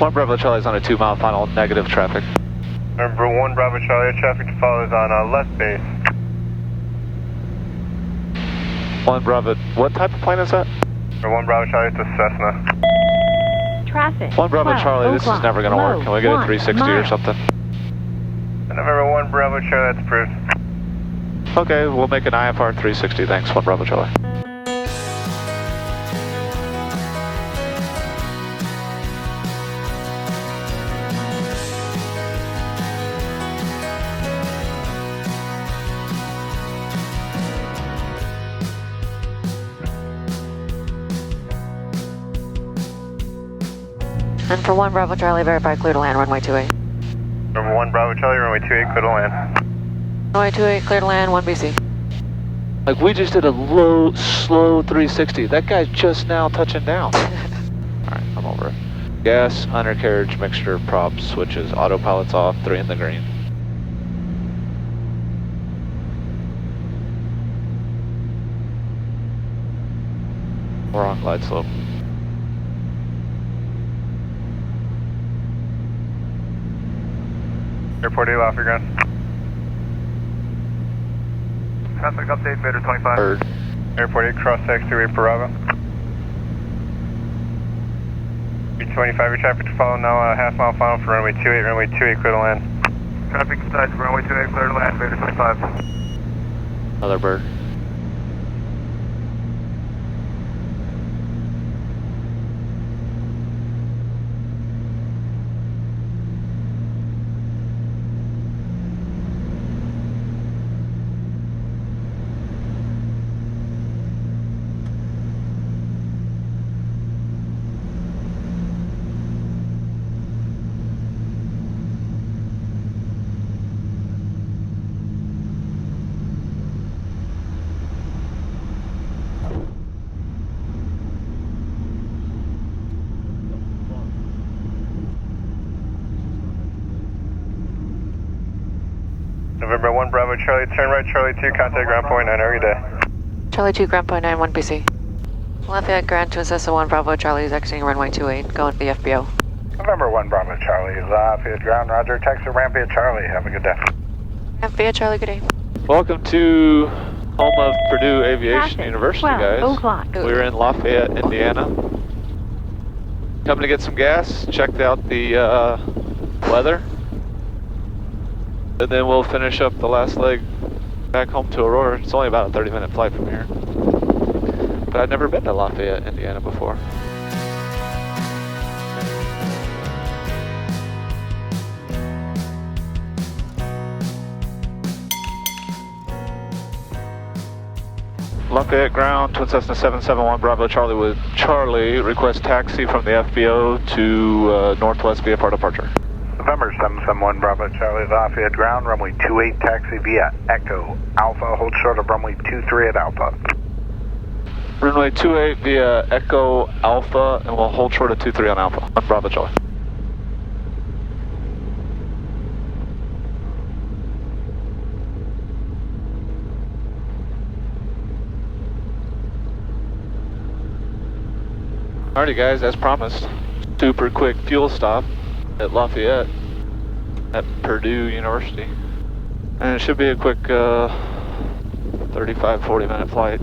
1 Bravo Charlie's on a 2 mile final, negative traffic. Number 1 Bravo Charlie, traffic to follow is on left base. 1 Bravo, what type of plane is that? Number 1 Bravo Charlie, it's a Cessna. Traffic. 1 Bravo Charlie, this is never going to work. Can we get a 360 or something? November 1 Bravo Charlie, that's approved. Okay, we'll make an IFR 360, thanks, 1 Bravo Charlie. And for 1 Bravo Charlie, verify clear to land, runway 28. Number 1 Bravo Charlie, runway 28, clear to land. Runway 28, clear to land, 1 BC. Like, we just did a low, slow 360. That guy's just now touching down. Alright, I'm over it. Gas, undercarriage, mixture, props, switches, autopilot's off, 3 in the green. We're on glide slope. Airport 8 off your ground. Traffic update, Vader 25. Bird. Airport 8, cross taxiway Bravo. B25, your traffic to follow now, half mile final for runway 28, runway 28, clear to land. Traffic inside runway 28, clear to land, Vader 25. Another bird. November 1 Bravo Charlie, turn right Charlie 2, contact ground point 9, have a good day. Charlie 2, ground point 9, 1 BC. Lafayette ground to assess the 1 Bravo Charlie is exiting runway 28, going to the FBO. November 1 Bravo Charlie, Lafayette ground, roger, taxi Rampage Charlie, have a good day. Lafayette Charlie, good day. Welcome to home of Purdue Aviation Traffic, University, 12 guys. o'clock. We're in Lafayette, Indiana. Coming to get some gas, checked out the weather. And then we'll finish up the last leg back home to Aurora. It's only about a 30-minute flight from here. But I've never been to Lafayette, Indiana before. Lafayette ground, Twin Cessna 771 Bravo Charlie with Charlie. Request taxi from the FBO to Northwest VFR departure. November 771 Bravo Charlie, Lafayette ground, runway 28, taxi via Echo Alpha, hold short of runway 23 at Alpha. Runway 28 via Echo Alpha, and we'll hold short of 23 on Alpha, on Bravo Charlie. Alrighty guys, as promised, super quick fuel stop at Lafayette at Purdue University. And it should be a quick 35-40 minute flight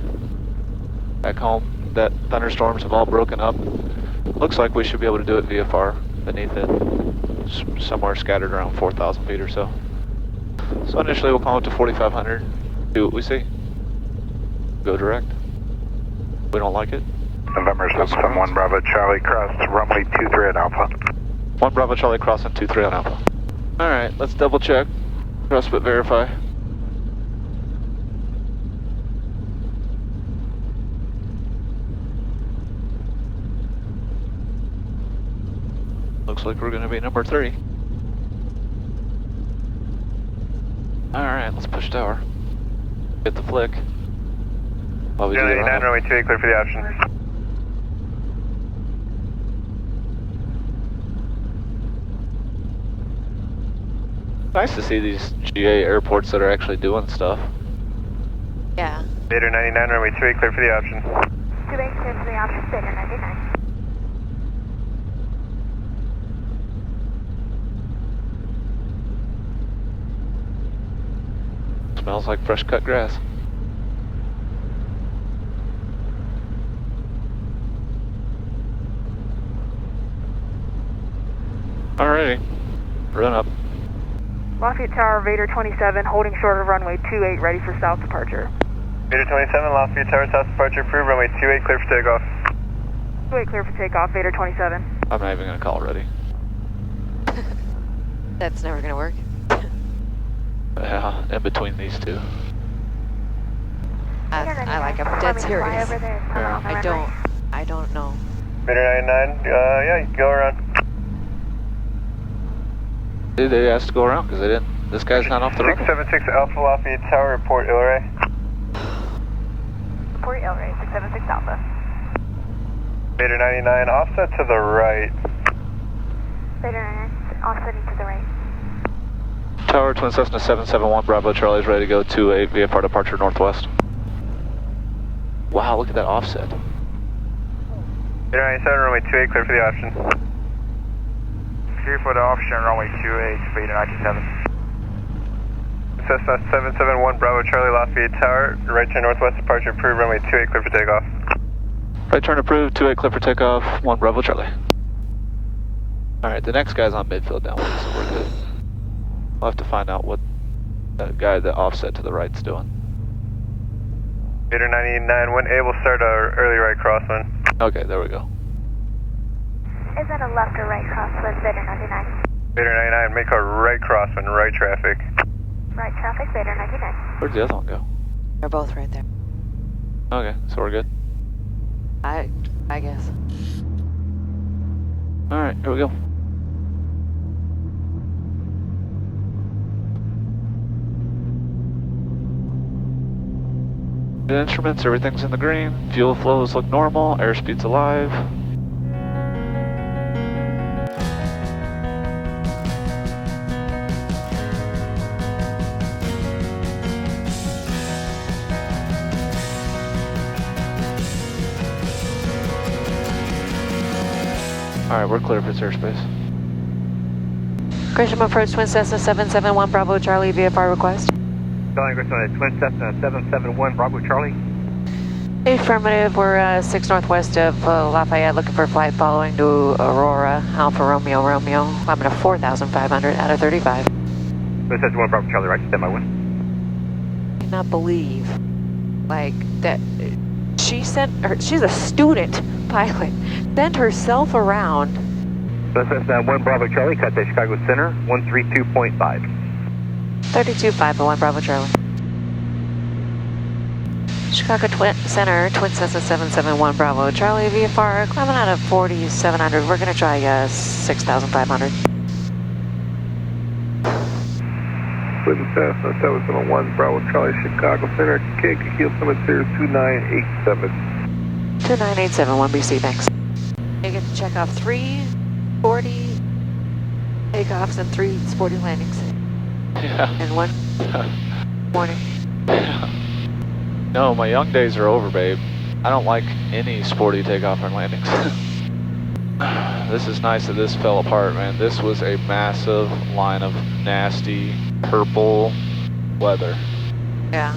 back home. That thunderstorms have all broken up. Looks like we should be able to do it VFR beneath it, somewhere scattered around 4,000 feet or so. So initially we'll call it to 4,500, see what we see. Go direct. We don't like it. November 771 Bravo Charlie, cross runway 23 at Alpha. 1 Bravo Charlie crossing 23 on Alpha. Alright, let's double check. Trust but verify. Looks like we're going to be number 3. Alright, let's push tower. Get the flick. While we do the 99, runway 28, clear for the option. Nice to see these GA airports that are actually doing stuff. Yeah. Vader 99, runway 28, clear for the option. 28, clear for the option, Vader 99. Smells like fresh cut grass. Alrighty, run up. Lafayette Tower, Vader 27, holding short of runway 28, ready for south departure. Vader 27, Lafayette Tower, south departure approved, runway 28, clear for takeoff. 28 clear for takeoff, Vader 27. I'm not even gonna call ready. That's never gonna work. Yeah, in between these two. I like, I'm dead serious. Yeah. I don't know. Vader 99, yeah, you can go around. Dude, they asked to go around because they didn't. This guy's not off the runway. 676 Alpha Lafayette Tower, report Ilray. Report Ilray, 676 Alpha. Vader 99, offset to the right. Vader 99, offsetting to the right. Tower, Twin Cessna 771, Bravo Charlie is ready to go to a VFR departure northwest. Wow, look at that offset. Vader 97, runway 28, clear for the option. Clear for the option, runway 28, Vader 97. Cessna 771, Bravo Charlie, Lafayette Tower, right turn northwest departure approved, runway 28, clear for takeoff. Right turn approved, 28 clear for takeoff, 1 Bravo Charlie. Alright, the next guy's on midfield downwind, so we're good. We'll have to find out what that guy that offset to the right's doing. Vader 99, when able, start early right crosswind. Okay, there we go. Is that a left or right crosswind, Vader 99? Vader 99, make a right crosswind, right traffic. Right traffic, Vader 99. Where'd the other one go? They're both right there. Okay, so we're good. I guess. Alright, here we go. The instruments, everything's in the green. Fuel flows look normal. Airspeed's alive. Alright, we're clear for its airspace. Gresham approach Twin Cessna 771 Bravo Charlie VFR request. Calling Gresham Twin Cessna 771 Bravo Charlie. Affirmative, we're 6 northwest of Lafayette, looking for a flight following to Aurora, Alpha Romeo Romeo. I'm at a 4,500 out of 35. Twin Cessna 1 Bravo Charlie, right, stand by 1. I cannot believe, like, that she's a student pilot, sent herself around. Twin Cessna 1 Bravo Charlie, cut to Chicago Center, 132.5. 32.501 Bravo Charlie. Chicago Center, Twin Cessna 771 Bravo Charlie VFR, climbing out of 4,700. We're going to try 6,500. Twin Cessna 771 Bravo Charlie, Chicago Center, kick, heel cemetery 2987. 2987, 1BC, thanks. You get to check off 3 sporty takeoffs and 3 sporty landings. Yeah. And 1 morning. No, my young days are over, babe. I don't like any sporty takeoff and landings. This is nice that this fell apart, man. This was a massive line of nasty purple weather. Yeah.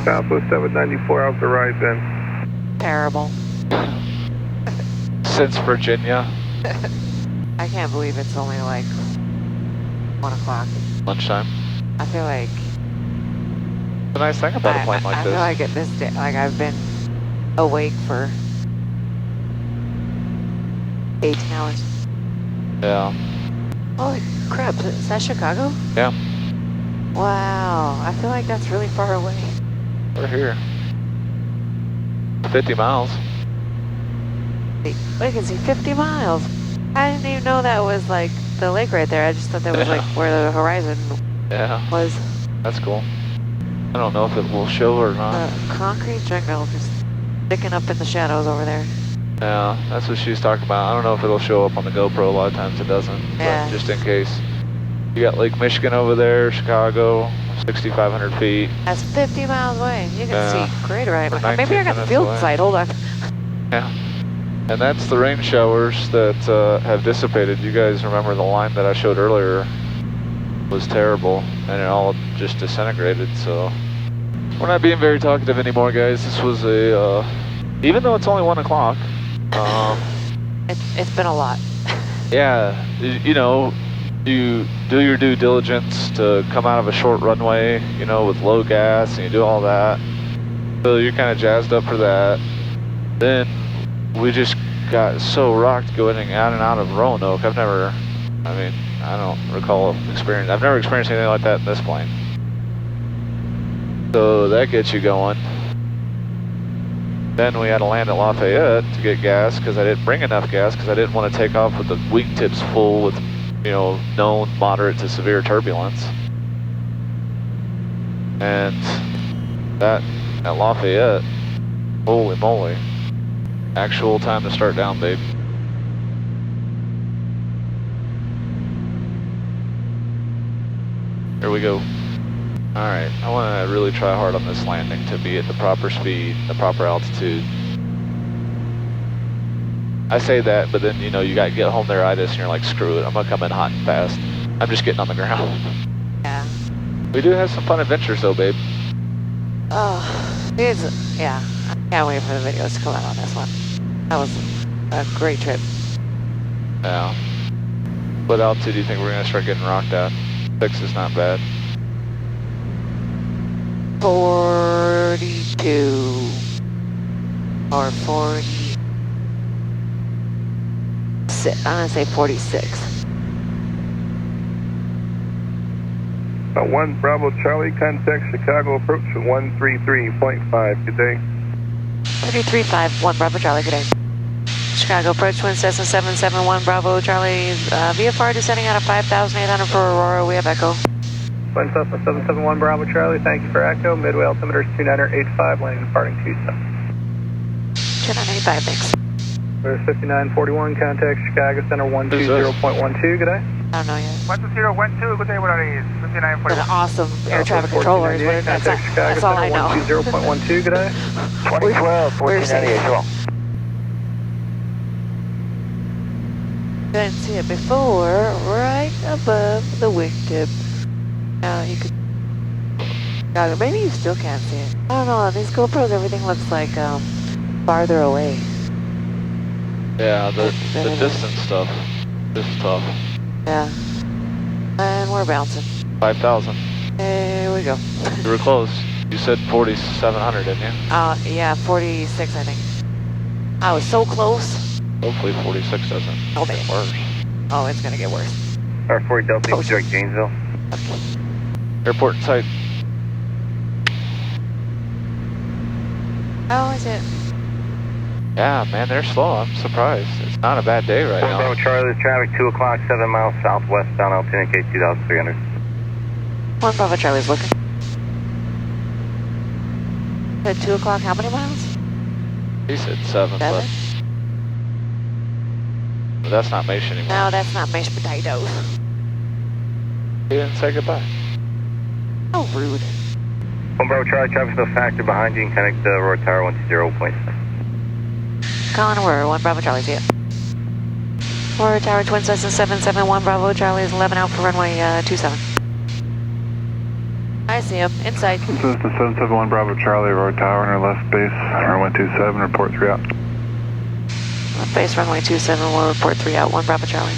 Southwest 794 out the right then. Terrible. Since Virginia. I can't believe it's only like 1 o'clock. Lunchtime. I feel like The nice thing about a plane like I this. feel like at this day, like I've been awake for 18 hours. Yeah. Holy crap, is that Chicago? Yeah. Wow, I feel like that's really far away. We're here. 50 miles. I can see 50 miles. I didn't even know that was like the lake right there. I just thought that was like where the horizon Yeah. was. That's cool. I don't know if it will show or not. Concrete jungle just sticking up in the shadows over there. Yeah, that's what she's talking about. I don't know if it'll show up on the GoPro. A lot of times it doesn't. Yeah. But just in case. You got Lake Michigan over there, Chicago, 6,500 feet. That's 50 miles away. You can Yeah. see great right. We're Maybe I 19 got the minutes field away. site. Hold on. Yeah. And that's the rain showers that have dissipated. You guys remember the line that I showed earlier? was terrible, and it all just disintegrated, so we're not being very talkative anymore, guys. This was a, even though it's only 1 o'clock, it's been a lot. yeah, you know, you do your due diligence to come out of a short runway, you know, with low gas, and you do all that. So you're kind of jazzed up for that. Then we just got so rocked going in and out of Roanoke. I don't recall experience. I've never experienced anything like that in this plane. So that gets you going. Then we had to land at Lafayette to get gas because I didn't bring enough gas because I didn't want to take off with the wingtips full with, you know, known moderate to severe turbulence. And that at Lafayette, holy moly. Actual time to start down, babe. Here we go. Alright, I want to really try hard on this landing to be at the proper speed, the proper altitude. I say that, but then, you know, you got to get home there-itis and you're like, screw it, I'm going to come in hot and fast. I'm just getting on the ground. Yeah. We do have some fun adventures though, babe. Oh, yeah. I can't wait for the videos to come out on this one. That was a great trip. Yeah. What altitude do you think we're going to start getting rocked at? 6 is not bad. 42 or 40. I'm gonna say 46. 1 Bravo Charlie, contact Chicago approach at 133.5. Good day. 33.5, 1 Bravo Charlie, good day. Chicago approach, Twin Cessna 771 Bravo Charlie, VFR descending out of 5,800 for Aurora, we have echo. Twin Cessna 771 Bravo Charlie, thank you for echo. Midway altimeter is 2985, landing departing 27. 2985, thanks. There's 5941, contact Chicago Center 120.12, good day. I don't know yet. 120.12, good day, what are these? 5941. What an awesome air traffic controller is what it, that's all I know. 120.12, good day. 2012, 1498, well. Couldn't see it before, right above the wingtip. Now you could, maybe you still can't see it. I don't know, on these GoPros everything looks like farther away. Yeah, the distance stuff is tough. Yeah. And we're bouncing. 5,000. Here we go. You were close. You said 4,700, didn't you? Yeah, 46 I think. I was so close. Hopefully 46 doesn't get worse. Oh, it's gonna get worse. R40 Delta, direct Janesville. Airport in sight. Oh, is it? Yeah, man, they're slow. I'm surprised. It's not a bad day right now. Bravo Charlie, traffic 2 o'clock, 7 miles southwest, down altitude gate 2,300. 1 Bravo Charlie's looking. At 2 o'clock, how many miles? He said 7, 7? but that's not Mason anymore. No, that's not mashed potatoes. He didn't say goodbye. Oh, rude. 1 Bravo Charlie, traffic still factor behind you and connect the Aurora Tower 120.7. Colin Aurora, 1 Bravo Charlie's here. Aurora Tower, Twin Cessna 771 Bravo Charlie is 11 out for runway 27. I see him, inside. Cessna 771 Bravo Charlie, Aurora Tower, on our left base, runway 27, report 3 out. Left base, runway 27, we'll report 3 out, 1 Bravo Charlie.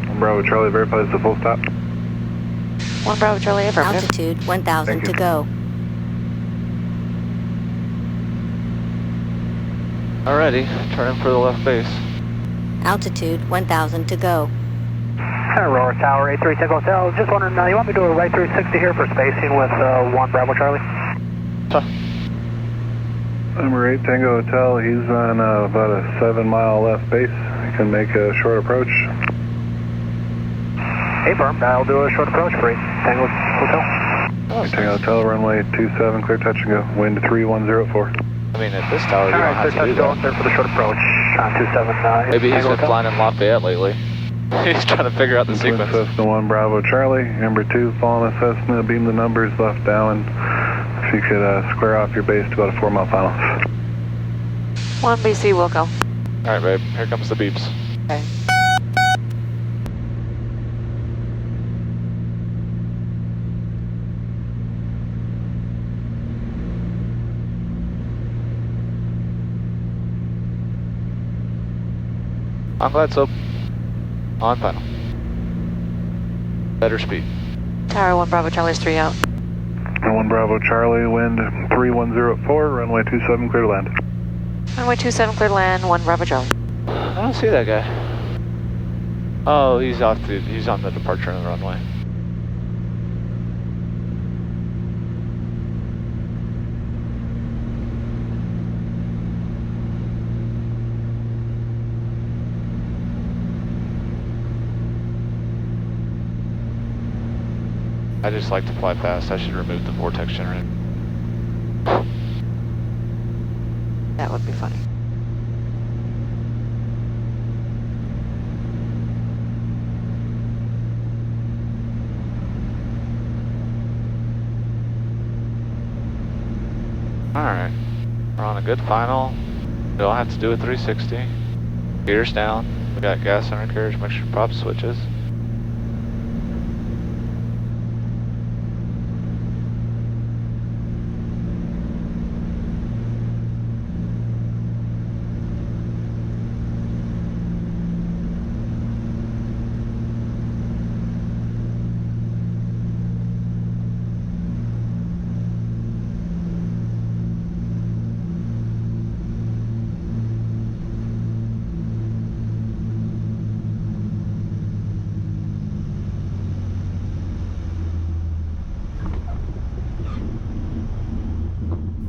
1 Bravo Charlie, verify this is a full stop. 1 Bravo Charlie, affirmative. Altitude 1,000 to go. Alrighty, turn in for the left base. Altitude 1,000 to go. Aurora Tower, 83 Takeoff Hotel. Just wondering, you want me to do a right 360 here for spacing with 1 Bravo Charlie? Number 8 Tango Hotel, he's on about a 7-mile left base. He can make a short approach. Hey, firm, I'll do a short approach for 8 Tango Hotel. Tango Hotel, runway 27, clear touch and go. Wind 3104. I mean, at this tower, you don't Alright, have clear to do touch, go that. there for the short approach. 27. Maybe he's Tango been Hotel. flying in Lafayette lately. He's trying to figure out the Twin sequence. Cessna 1 Bravo Charlie, number 2, following a Cessna, beam the numbers left down. If you could square off your base to about a 4-mile final. 1 BC, Wilco. Alright, babe, here comes the beeps. Okay. I'm glad so. On final. Better speed. Tower 1 Bravo Charlie's 3 out. 1 Bravo Charlie, wind 3104, runway 27, clear to land. Runway 27 clear to land, 1 Bravo Charlie. I don't see that guy. Oh, he's on the departure of the runway. I just like to fly fast. I should remove the vortex generator. That would be funny. Alright. We're on a good final. We don't have to do a 360. Gears down. We got gas undercarriage, make sure prop switches.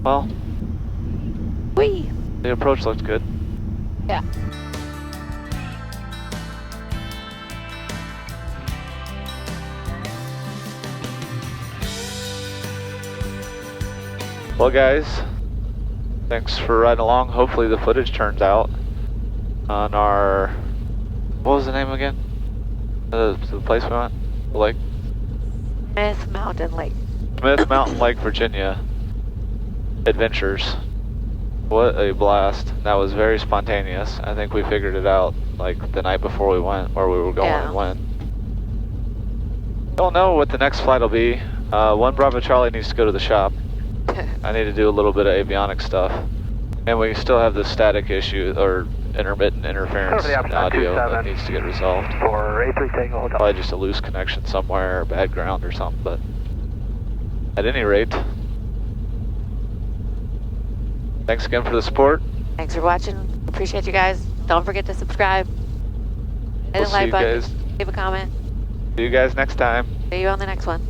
Well, Whee! the approach looked good. Yeah. Well guys, thanks for riding along. Hopefully the footage turns out on our, what was the name again? The place we went? The lake? Smith Mountain Lake. Smith Mountain Lake, Virginia adventures. What a blast. That was very spontaneous. I think we figured it out like the night before we went, where we were going and when. Don't know what the next flight will be. 1 Bravo Charlie needs to go to the shop. I need to do a little bit of avionics stuff. And we still have the static issue, or intermittent interference in audio that needs to get resolved. For A3 Tango Hotel. Probably just a loose connection somewhere, or bad ground or something, but at any rate, thanks again for the support. Thanks for watching. Appreciate you guys. Don't forget to subscribe. Hit We'll the like see you button. guys. Leave a comment. See you guys next time. See you on the next one.